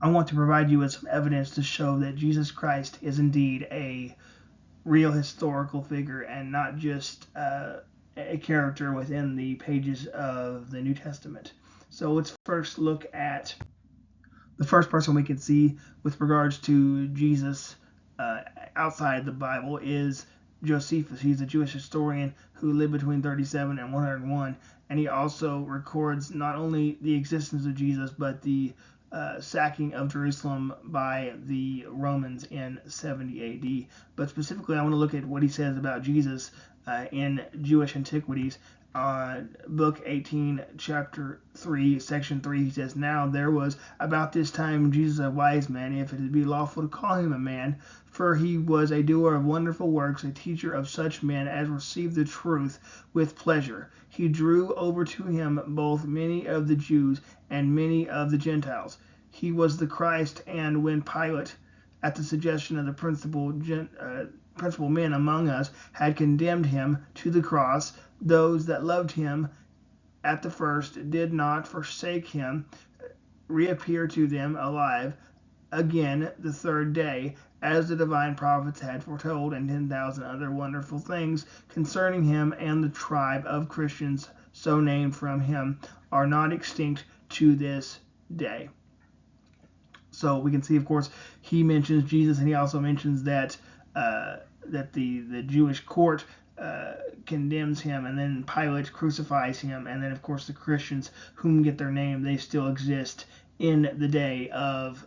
I want to provide you with some evidence to show that Jesus Christ is indeed a real historical figure and not just a character within the pages of the New Testament. So let's first look at the first person we can see with regards to Jesus outside the Bible is Josephus. He's a Jewish historian who lived between 37 and 101, and he also records not only the existence of Jesus but the sacking of Jerusalem by the Romans in 70 AD. But specifically, I want to look at what he says about Jesus in Jewish Antiquities. Book 18, chapter 3, section 3, he says, "Now there was about this time Jesus a wise man, if it be lawful to call him a man, for he was a doer of wonderful works, a teacher of such men as received the truth with pleasure. He drew over to him both many of the Jews and many of the Gentiles. He was the Christ, and when Pilate, at the suggestion of the principal men among us, had condemned him to the cross, those that loved him at the first did not forsake him, reappear to them alive again the third day, as the divine prophets had foretold, and 10,000 other wonderful things concerning him, and the tribe of Christians so named from him are not extinct to this day." So we can see, of course, he mentions Jesus, and he also mentions that the Jewish court condemns him, and then Pilate crucifies him, and then, of course, the Christians, whom get their name, they still exist in the day of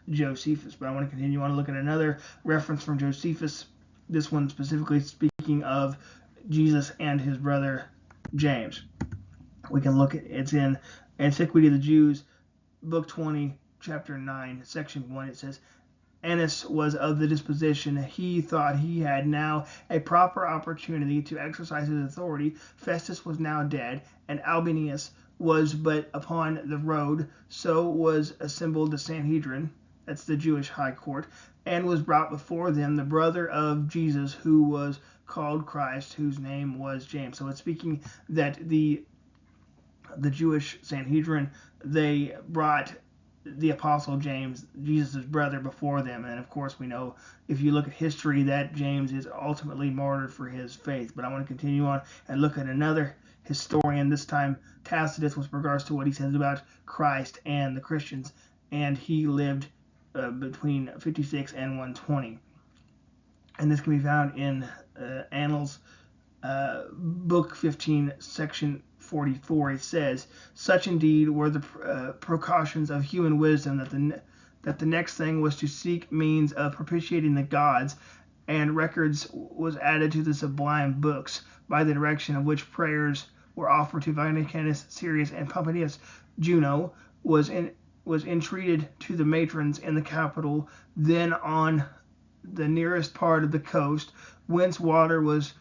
Josephus. But I want to continue on to look at another reference from Josephus, this one specifically speaking of Jesus and his brother James. We can look at it's in Antiquity of the Jews, book 20, chapter 9, section 1. It says, "Annals was of the disposition, he thought he had now a proper opportunity to exercise his authority. Festus was now dead, and Albinus was but upon the road. So was assembled the Sanhedrin," that's the Jewish high court, "and was brought before them the brother of Jesus, who was called Christ, whose name was James." So it's speaking that the Jewish Sanhedrin, they brought the apostle James, Jesus' brother, before them. And of course, we know, if you look at history, that James is ultimately martyred for his faith. But I want to continue on and look at another historian, this time Tacitus, with regards to what he says about Christ and the Christians. And he lived between 56 and 120. And this can be found in Annals, book 15, section 44. It says, "Such indeed were the precautions of human wisdom that the next thing was to seek means of propitiating the gods, and records was added to the sublime books, by the direction of which prayers were offered to Vaticanus, Sirius, and Pomponius. Juno was entreated to the matrons in the capital, then on the nearest part of the coast, whence water was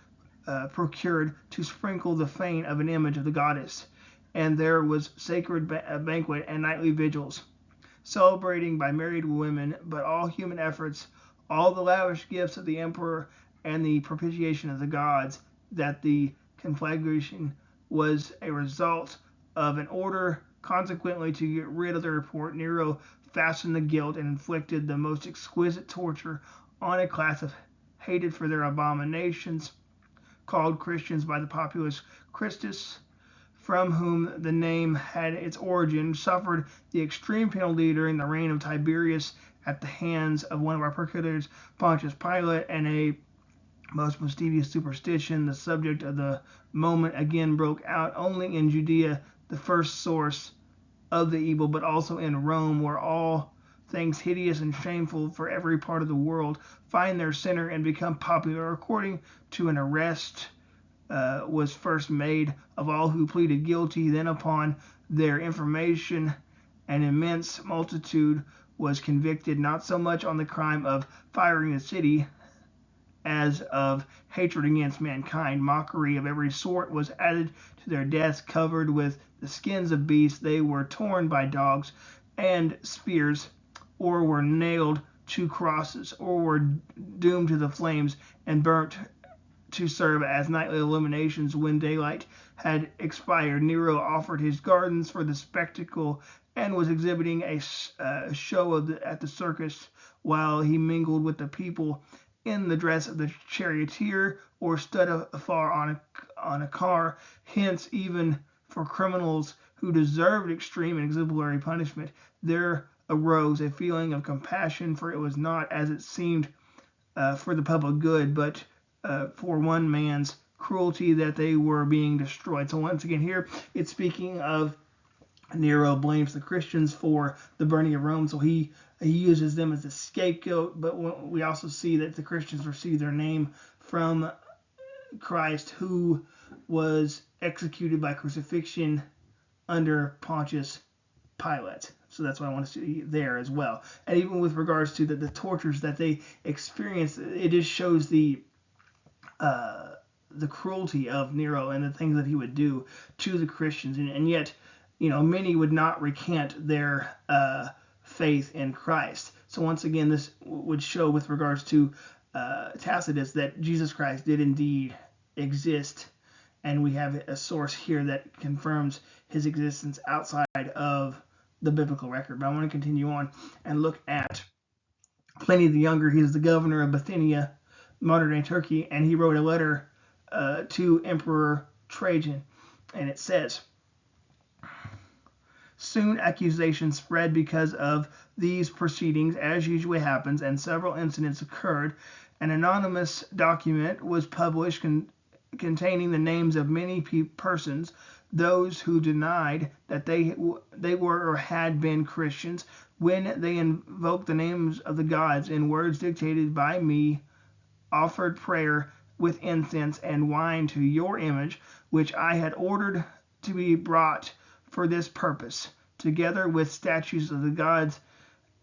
procured to sprinkle the fane of an image of the goddess, and there was sacred banquet and nightly vigils, celebrating by married women, but all human efforts, all the lavish gifts of the emperor, and the propitiation of the gods, that the conflagration was a result of an order. Consequently, to get rid of the report, Nero fastened the guilt and inflicted the most exquisite torture on a class of hated for their abominations, called Christians by the populace. Christus, from whom the name had its origin, suffered the extreme penalty during the reign of Tiberius at the hands of one of our procurators, Pontius Pilate, and a most mischievous superstition, the subject of the moment, again broke out only in Judea, the first source of the evil, but also in Rome, where all things hideous and shameful for every part of the world find their center and become popular, according to an arrest was first made of all who pleaded guilty. Then upon their information, an immense multitude was convicted, not so much on the crime of firing the city as of hatred against mankind. Mockery of every sort was added to their deaths. Covered with the skins of beasts, they were torn by dogs and spears, or were nailed to crosses, or were doomed to the flames and burnt to serve as nightly illuminations when daylight had expired. Nero offered his gardens for the spectacle, and was exhibiting a show at the circus while he mingled with the people in the dress of the charioteer or stood afar on a car. Hence, even for criminals who deserved extreme and exemplary punishment, there arose a feeling of compassion, for it was not, as it seemed, for the public good, but for one man's cruelty that they were being destroyed. So once again, here it's speaking of Nero blames the Christians for the burning of Rome, so he uses them as a scapegoat. But we also see that the Christians receive their name from Christ, who was executed by crucifixion under Pontius Pilate. So that's what I want to see there as well. And even with regards to the tortures that they experienced, it just shows the cruelty of Nero and the things that he would do to the Christians. And yet, many would not recant their faith in Christ. So once again, this would show with regards to Tacitus that Jesus Christ did indeed exist, and we have a source here that confirms his existence outside of the biblical record. But I want to continue on and look at Pliny the Younger. He is the governor of Bithynia, modern-day Turkey, and he wrote a letter to Emperor Trajan, and it says, soon accusations spread because of these proceedings, as usually happens, and several incidents occurred. An anonymous document was published containing the names of many persons, those who denied that they were or had been Christians, when they invoked the names of the gods in words dictated by me, offered prayer with incense and wine to your image, which I had ordered to be brought for this purpose, together with statues of the gods,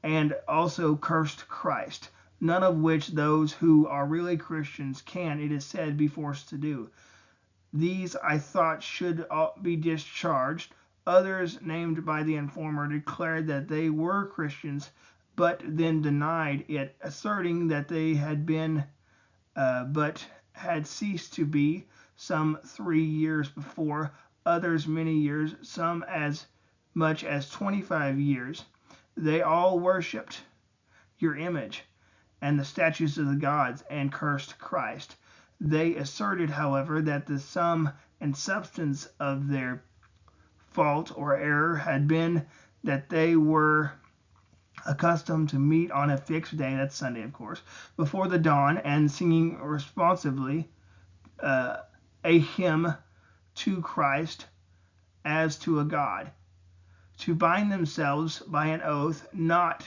and also cursed Christ, none of which those who are really Christians can, it is said, be forced to do. These I thought should be discharged. Others, named by the informer, declared that they were Christians, but then denied it, asserting that they had been, but had ceased to be, some 3 years before, others many years, some as much as 25 years. They all worshipped your image and the statues of the gods, and cursed Christ. They asserted, however, that the sum and substance of their fault or error had been that they were accustomed to meet on a fixed day, that's Sunday of course, before the dawn, and singing responsively a hymn to Christ as to a God, to bind themselves by an oath not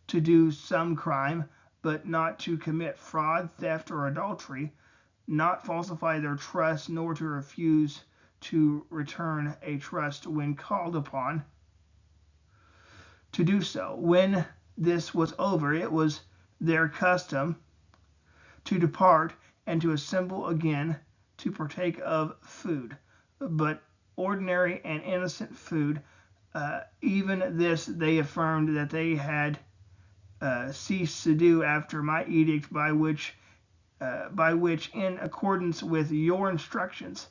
to do some crime, but not to commit fraud, theft, or adultery, not falsify their trust, nor to refuse to return a trust when called upon to do so. When this was over, it was their custom to depart and to assemble again to partake of food, but ordinary and innocent food. Even this they affirmed that they had ceased to do after my edict, by which, in accordance with your instructions,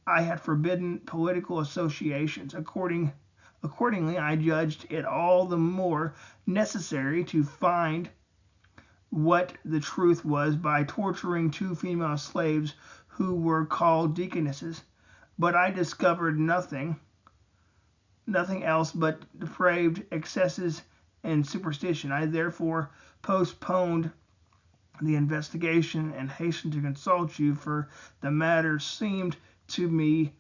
I had forbidden political associations. Accordingly, I judged it all the more necessary to find what the truth was by torturing 2 female slaves who were called deaconesses. But I discovered nothing else but depraved excesses and superstition. I therefore postponed the investigation and hastened to consult you, for the matter seemed to me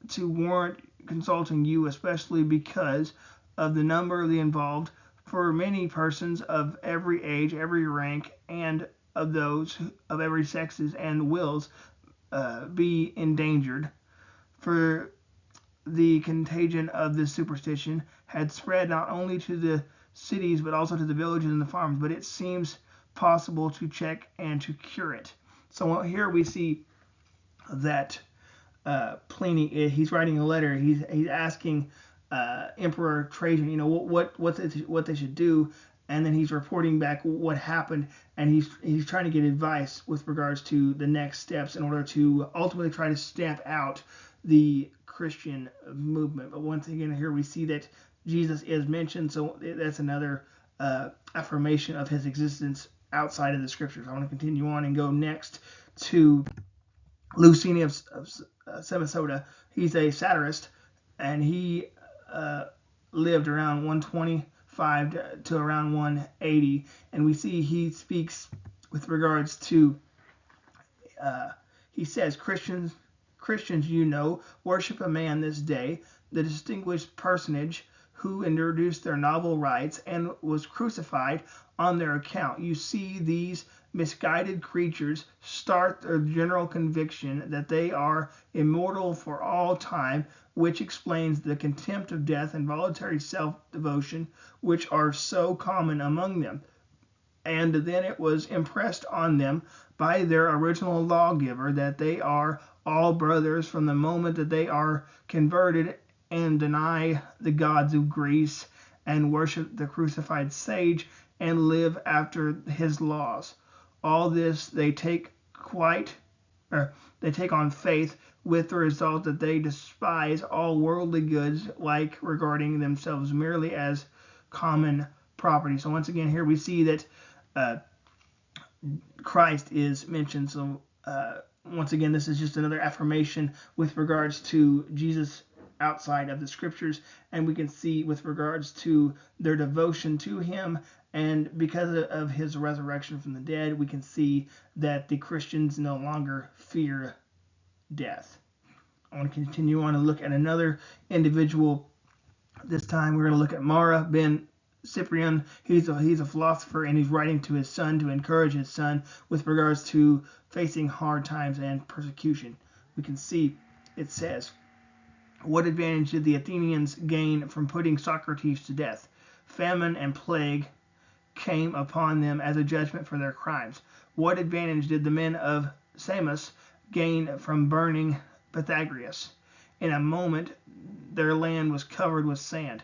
to warrant consulting you, especially because of the number of the involved, for many persons of every age, every rank, and of those of every sexes and wills be endangered. For the contagion of this superstition had spread not only to the cities but also to the villages and the farms, but it seems possible to check and to cure it. So here we see that Pliny, he's writing a letter. He's asking Emperor Trajan, what they should do, and then he's reporting back what happened, and he's trying to get advice with regards to the next steps in order to ultimately try to stamp out the Christian movement. But once again, here we see that Jesus is mentioned, so that's another affirmation of his existence outside of the scriptures. I want to continue on and go next to Lucini of Samosata. He's a satirist, and he lived around 125 to around 180, and we see he speaks with regards to, he says, Christians, worship a man this day, the distinguished personage who introduced their novel rites and was crucified on their account. You see these misguided creatures start their general conviction that they are immortal for all time, which explains the contempt of death and voluntary self-devotion which are so common among them. And then it was impressed on them by their original lawgiver that they are all brothers from the moment that they are converted and deny the gods of Greece and worship the crucified sage and live after his laws. All this they take on faith, with the result that they despise all worldly goods, like regarding themselves merely as common property. So once again, here we see that Christ is mentioned. So once again, this is just another affirmation with regards to Jesus outside of the scriptures, and we can see with regards to their devotion to him, and because of his resurrection from the dead, we can see that the Christians no longer fear death. I want to continue on and look at another individual. This time we're going to look at Mara ben Cyprian. He's a philosopher, and he's writing to his son to encourage his son with regards to facing hard times and persecution. We can see it says, what advantage did the Athenians gain from putting Socrates to death? Famine and plague came upon them as a judgment for their crimes. What advantage did the men of Samos gain from burning Pythagoras? In a moment their land was covered with sand.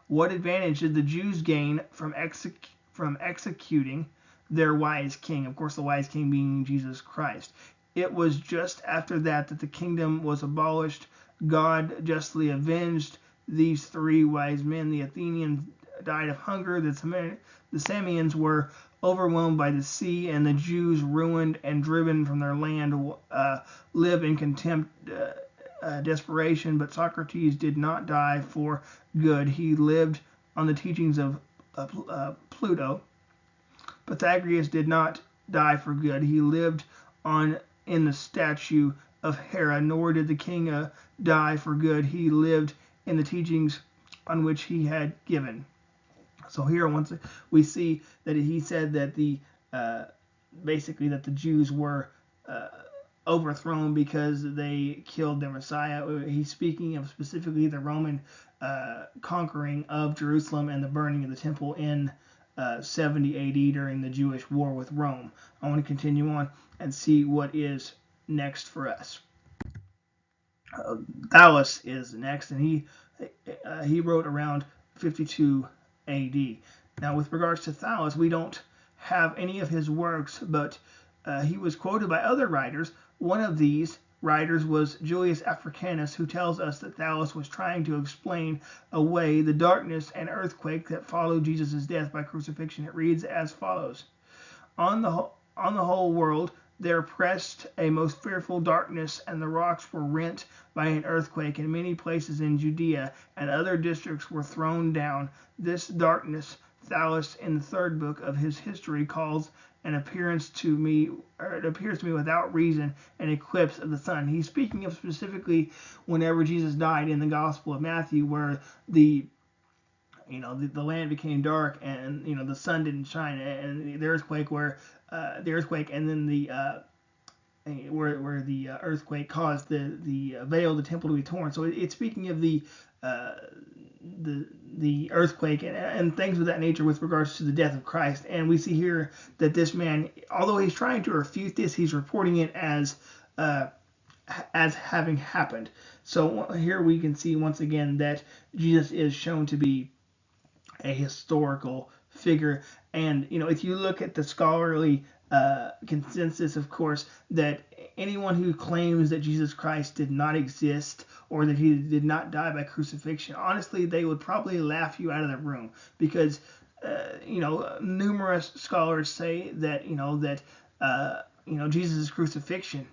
What advantage did the Jews gain from executing their wise king? Of course, the wise king being Jesus Christ. It was just after that the kingdom was abolished. God justly avenged these three wise men. The Athenians died of hunger, the Samians were overwhelmed by the sea, and the Jews, ruined and driven from their land, live in contempt, desperation. But Socrates did not die for good. He lived on the teachings of Pluto. Pythagoras did not die for good. He lived on in the statue of Hera. Nor did the king die for good. He lived in the teachings on which he had given. So here once we see that he said that basically that the Jews were overthrown because they killed their Messiah. He's speaking of specifically the Roman conquering of Jerusalem and the burning of the temple in 70 AD during the Jewish war with Rome. I want to continue on and see what is next for us. Thales is next, and he wrote around 52 AD. Now, with regards to Thales, we don't have any of his works, but he was quoted by other writers. One of these writers was Julius Africanus, who tells us that Thales was trying to explain away the darkness and earthquake that followed Jesus' death by crucifixion. It reads as follows: On the whole world there pressed a most fearful darkness, and the rocks were rent by an earthquake, and many places in Judea and other districts were thrown down. This darkness Thales, in the third book of his history, calls it appears to me without reason, an eclipse of the sun. He's speaking of specifically whenever Jesus died in the Gospel of Matthew, where the land became dark and the sun didn't shine, and the earthquake and then where the earthquake caused the veil of the temple to be torn. So it's speaking of the earthquake and things of that nature with regards to the death of Christ. And we see here that this man, although he's trying to refute this, he's reporting it as having happened. So here we can see once again that Jesus is shown to be a historical figure. And if you look at the scholarly consensus, of course, that anyone who claims that Jesus Christ did not exist or that he did not die by crucifixion, honestly, they would probably laugh you out of the room, because numerous scholars say that Jesus' crucifixion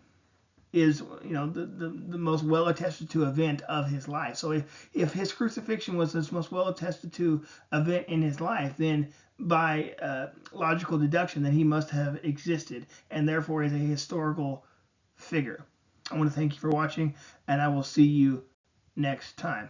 is the most well attested to event of his life. So if his crucifixion was the most well attested to event in his life, then by logical deduction, then he must have existed and therefore is a historical figure. I want to thank you for watching, and I will see you next time.